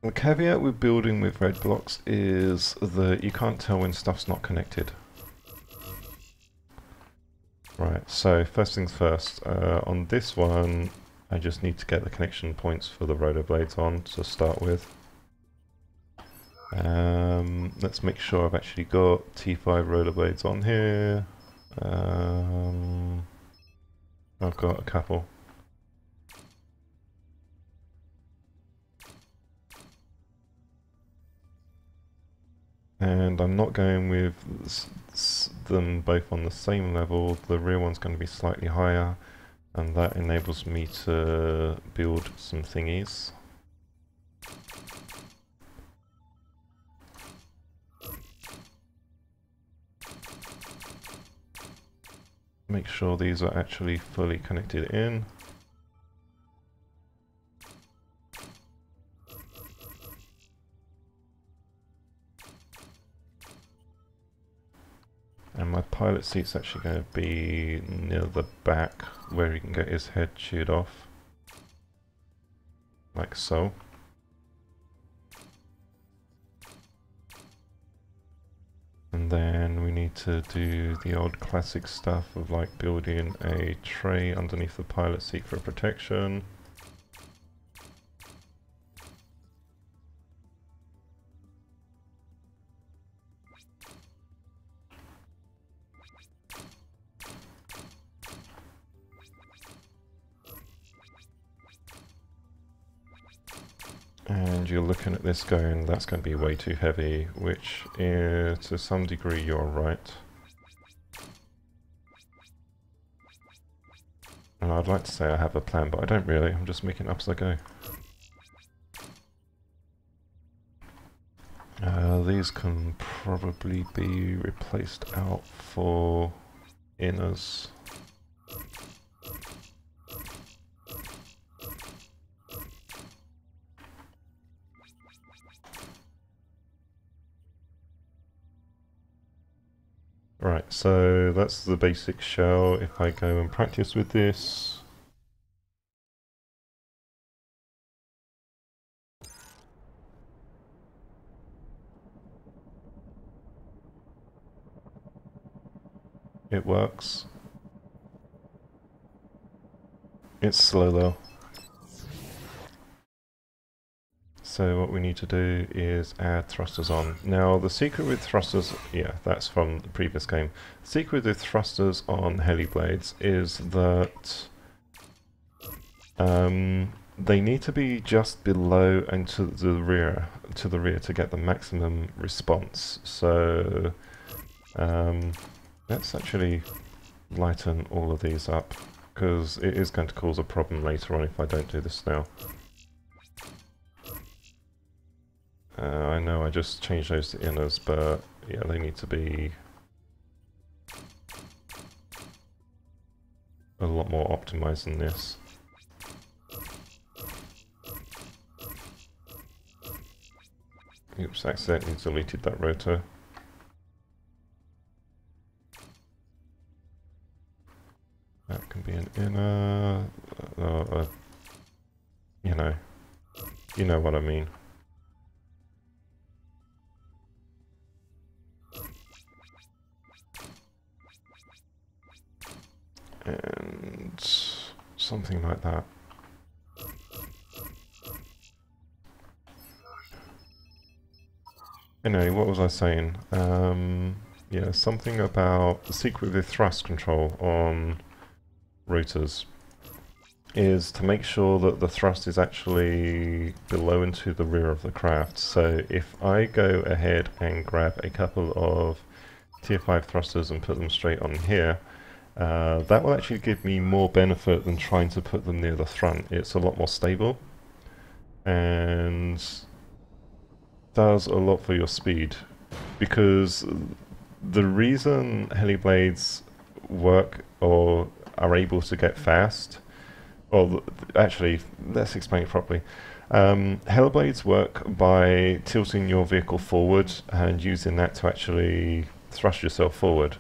The caveat with building with red blocks is that you can't tell when stuff's not connected. Right, so first things first, on this one I just need to get the connection points for the rotor blades on to start with. Let's make sure I've actually got T5 rotor blades on here. I've got a couple. And I'm not going with them both on the same level. The rear one's going to be slightly higher, and that enables me to build some thingies. Make sure these are actually fully connected in. And my pilot seat's actually going to be near the back where he can get his head chewed off. Like so. And then we need to do the old classic stuff of like building a tray underneath the pilot seat for protection. And you're looking at this going, that's going to be way too heavy, which to some degree you're right. And I'd like to say I have a plan, but I don't really, I'm just making it up as I go. These can probably be replaced out for inners. Right, so that's the basic shell. If I go and practice with this, it works. It's slow though. So what we need to do is add thrusters on. Now the secret with thrusters, yeah, that's from the previous game. The secret with thrusters on heli blades is that they need to be just below and to the rear to get the maximum response. So let's actually lighten all of these up, because it is going to cause a problem later on if I don't do this now. I know I just changed those to inners, but yeah, they need to be a lot more optimized than this. Oops, accidentally deleted that rotor. That can be an inner, you know what I mean. And something like that. Anyway, what was I saying? Yeah, something about the secret with thrust control on rotors is to make sure that the thrust is actually below and to the rear of the craft. So if I go ahead and grab a couple of tier 5 thrusters and put them straight on here, that will actually give me more benefit than trying to put them near the front. It's a lot more stable and does a lot for your speed, because the reason heli blades work or are able to get fast, or actually let's explain it properly. Heli blades work by tilting your vehicle forward and using that to actually thrust yourself forward.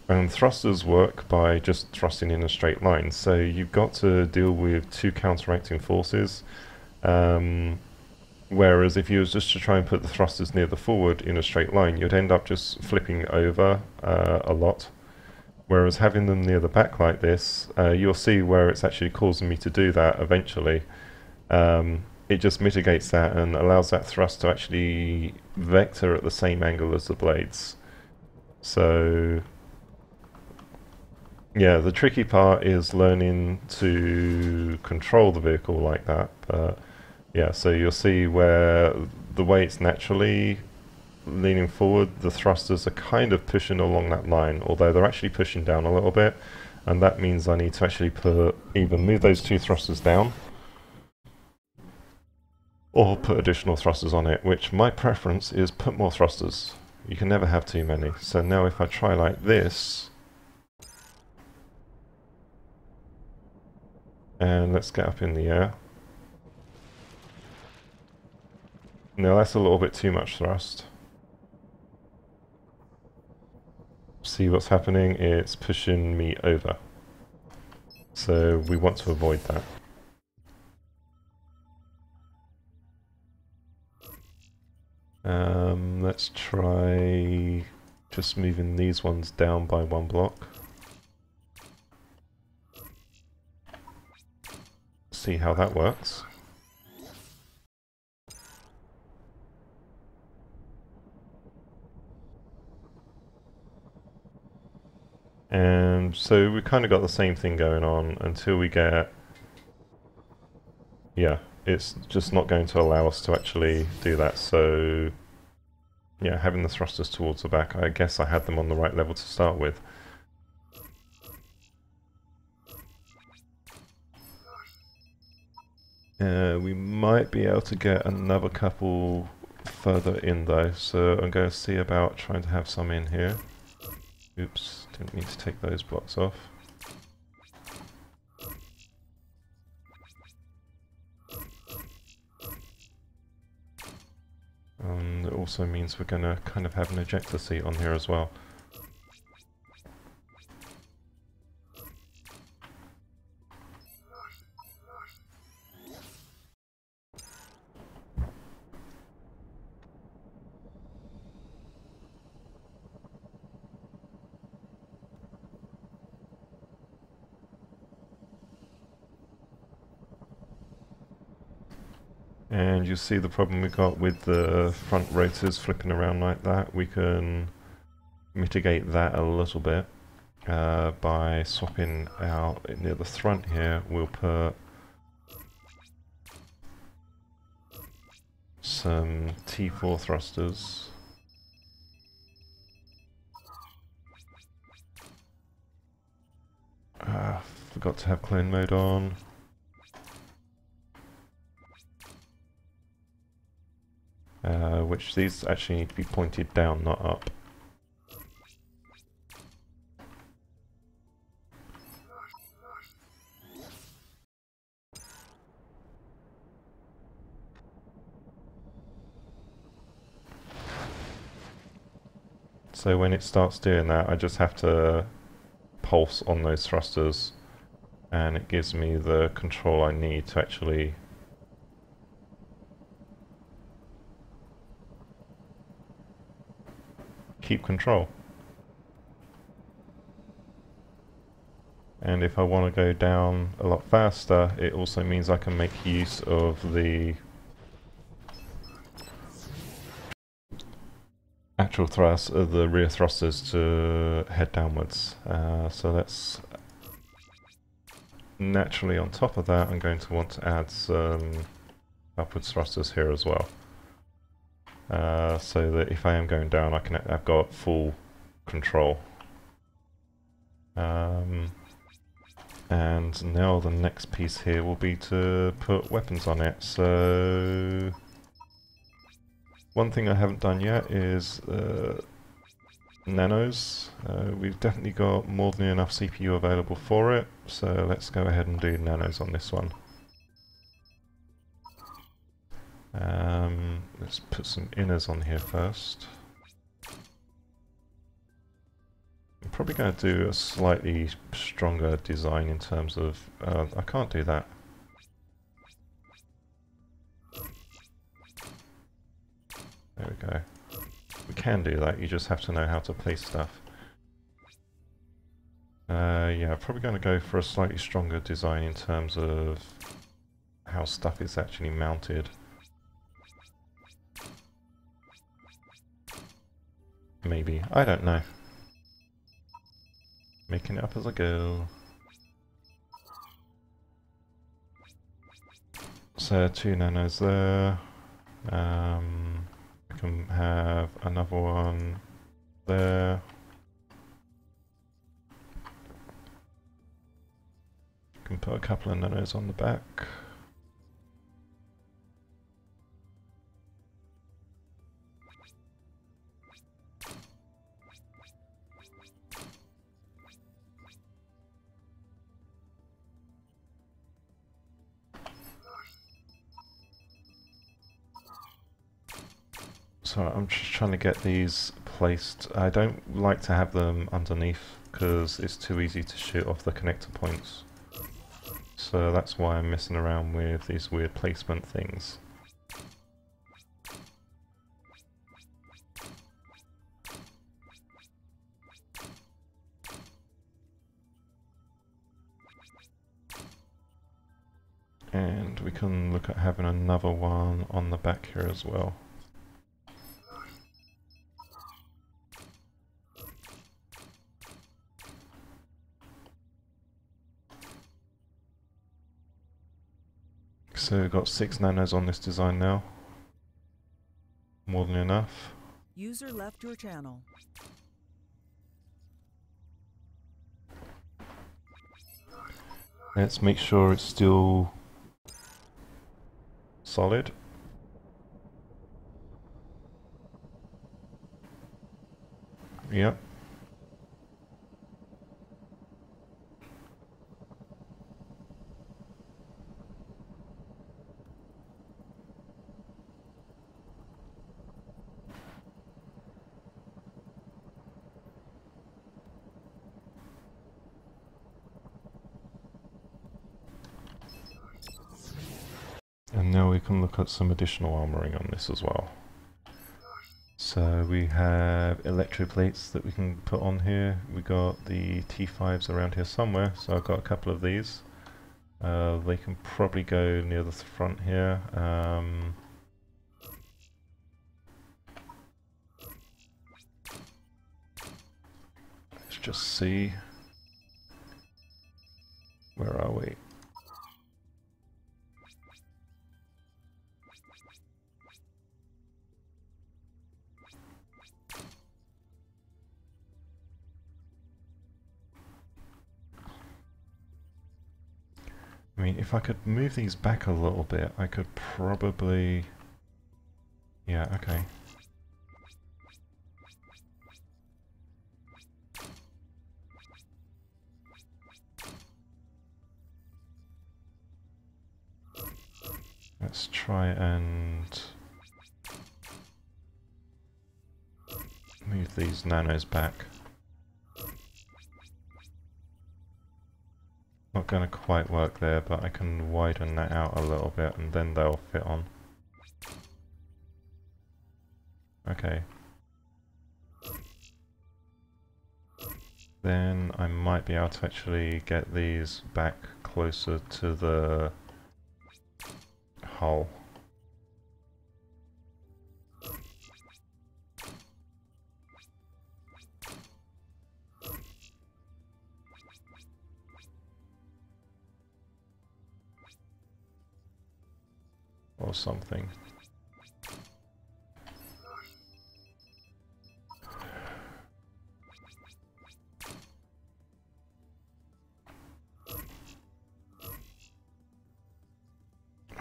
And thrusters work by just thrusting in a straight line. So you've got to deal with two counteracting forces. Whereas if you was just to try and put the thrusters near the forward in a straight line, you'd end up just flipping over a lot. Whereas having them near the back like this, you'll see where it's actually causing me to do that eventually. It just mitigates that and allows that thrust to actually vector at the same angle as the blades. So yeah, the tricky part is learning to control the vehicle like that. But yeah, so you'll see where the way it's naturally leaning forward, the thrusters are kind of pushing along that line, although they're actually pushing down a little bit, and that means I need to actually either move those two thrusters down or put additional thrusters on it, which my preference is put more thrusters. You can never have too many. So now if I try like this, and let's get up in the air. Now that's a little bit too much thrust. See what's happening? It's pushing me over. So we want to avoid that. Let's try just moving these ones down by one block. See how that works. And so we kind of got the same thing going on until we get, yeah, it's just not going to allow us to actually do that. So yeah, having the thrusters towards the back, I guess I had them on the right level to start with. We might be able to get another couple further in though, so I'm going to see about trying to have some in here. Oops, didn't need to take those blocks off. And it also means we're going to kind of have an ejector seat on here as well. And you see the problem we got with the front rotors flipping around like that. We can mitigate that a little bit by swapping out near the front here. We'll put some T4 thrusters. Forgot to have clone mode on. Which these actually need to be pointed down, not up. So when it starts doing that, I just have to pulse on those thrusters, and it gives me the control I need to actually keep control. And if I want to go down a lot faster, it also means I can make use of the actual thrust of the rear thrusters to head downwards. So that's naturally on top of that, I'm going to want to add some upwards thrusters here as well. So that if I am going down, I've got full control. And now the next piece here will be to put weapons on it. So one thing I haven't done yet is nanos. We've definitely got more than enough CPU available for it, so let's go ahead and do nanos on this one. Let's put some inners on here first. I'm probably going to do a slightly stronger design in terms of... I can't do that. can do that, you just have to know how to place stuff. Yeah, probably going to go for a slightly stronger design in terms of how stuff is actually mounted. Maybe, I don't know. Making it up as I go. So 2 nanos there. We can have another one there. Can put a couple of nanos on the back. So I'm just trying to get these placed. I don't like to have them underneath because it's too easy to shoot off the connector points. So that's why I'm messing around with these weird placement things. And we can look at having another one on the back here as well. So we've got 6 nanos on this design now. More than enough. User left your channel. Let's make sure it's still solid. Yep. And now we can look at some additional armoring on this as well. So we have electroplates that we can put on here. We got the T5s around here somewhere, so I've got a couple of these. They can probably go near the front here. Let's just see. Where are we? I mean, if I could move these back a little bit, I could probably... Yeah, okay. Let's try and move these nanos back. Not going to quite work there, but I can widen that out a little bit and then they'll fit on. Okay. Then I might be able to actually get these back closer to the hull. Or something.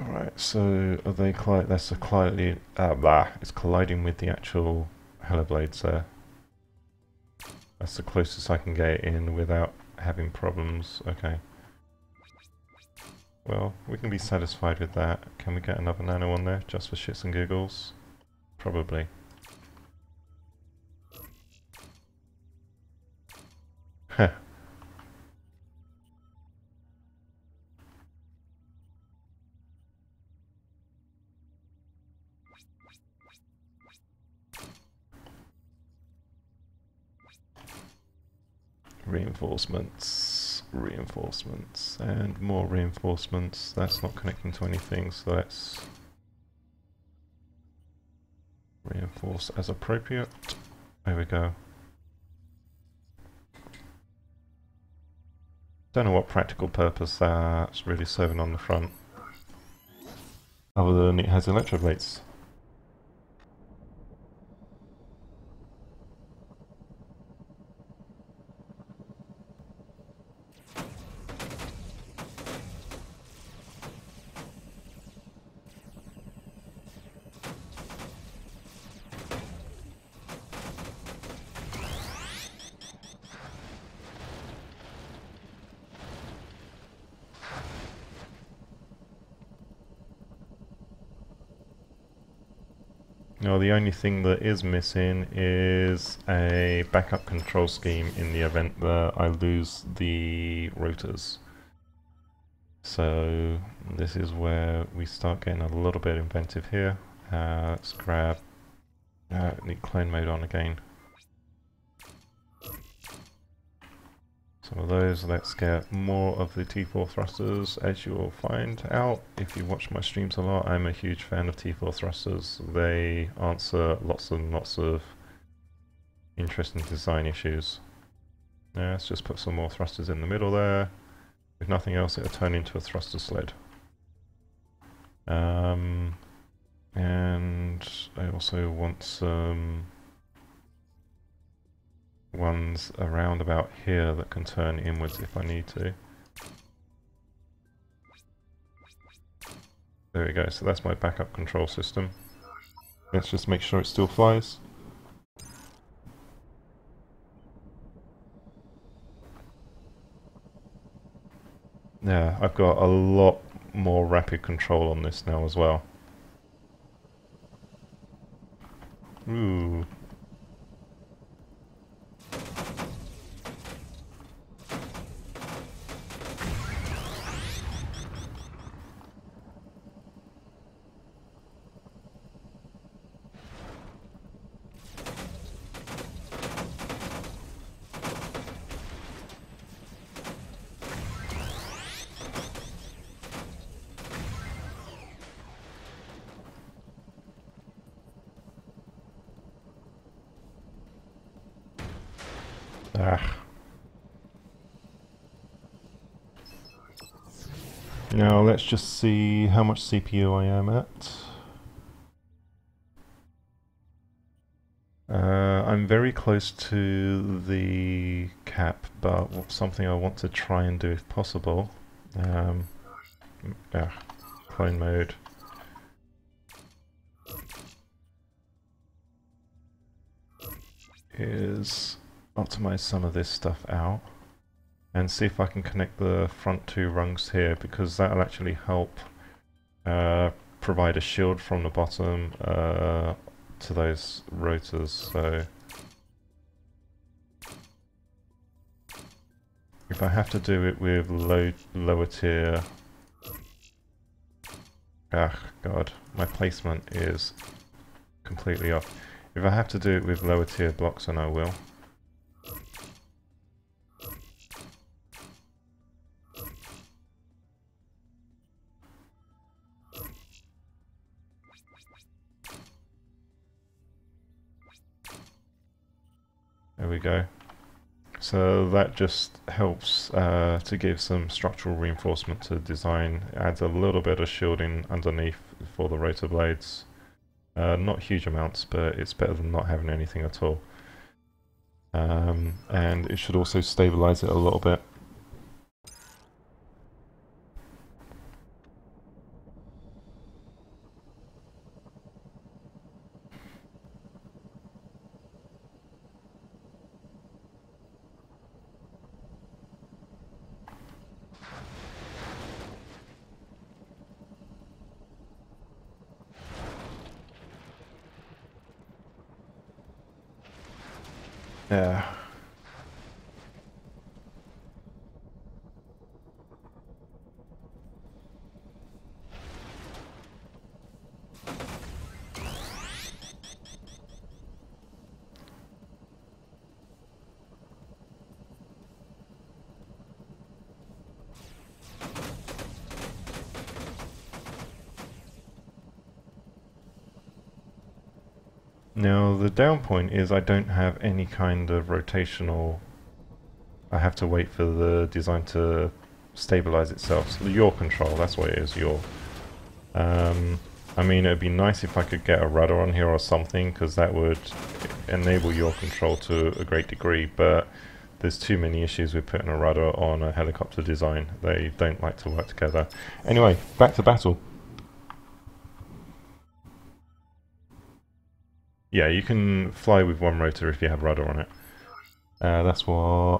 Alright, so are they that's a colliding, it's colliding with the actual Heli-blades there. That's the closest I can get in without having problems. Okay. Well, we can be satisfied with that. Can we get another nano on there, just for shits and giggles? Probably. Heh. Reinforcements, reinforcements, and more reinforcements. That's not connecting to anything, so let's reinforce as appropriate. There we go. Don't know what practical purpose that's really serving on the front, other than it has electroplates. Now the only thing that is missing is a backup control scheme in the event that I lose the rotors. So this is where we start getting a little bit inventive here. Let's grab, need clone mode on again. Some of those. Let's get more of the T4 thrusters. As you will find out if you watch my streams a lot, I'm a huge fan of T4 thrusters. They answer lots and lots of interesting design issues. Yeah, let's just put some more thrusters in the middle there. If nothing else, it'll turn into a thruster sled. And I also want some ones around about here that can turn inwards if I need to. There we go, so that's my backup control system. Let's just make sure it still flies. Yeah, I've got a lot more rapid control on this now as well. Ooh. Ah. Now let's just see how much CPU I am at. I'm very close to the cap, but something I want to try and do if possible. Clone mode. Is optimize some of this stuff out and see if I can connect the front two rungs here, because that'll actually help provide a shield from the bottom to those rotors. So if I have to do it with lower tier, god, my placement is completely off. If I have to do it with lower tier blocks, then I will. There we go. So that just helps to give some structural reinforcement to the design. It adds a little bit of shielding underneath for the rotor blades. Not huge amounts, but it's better than not having anything at all. And it should also stabilize it a little bit. Yeah. Now the down point is I don't have any kind of rotational. I have to wait for the design to stabilize itself. So the yaw control, that's what it is, yaw. I mean, it'd be nice if I could get a rudder on here or something, because that would enable yaw control to a great degree, but there's too many issues with putting a rudder on a helicopter design. They don't like to work together. Anyway, back to battle. Yeah, you can fly with one rotor if you have rudder on it. That's what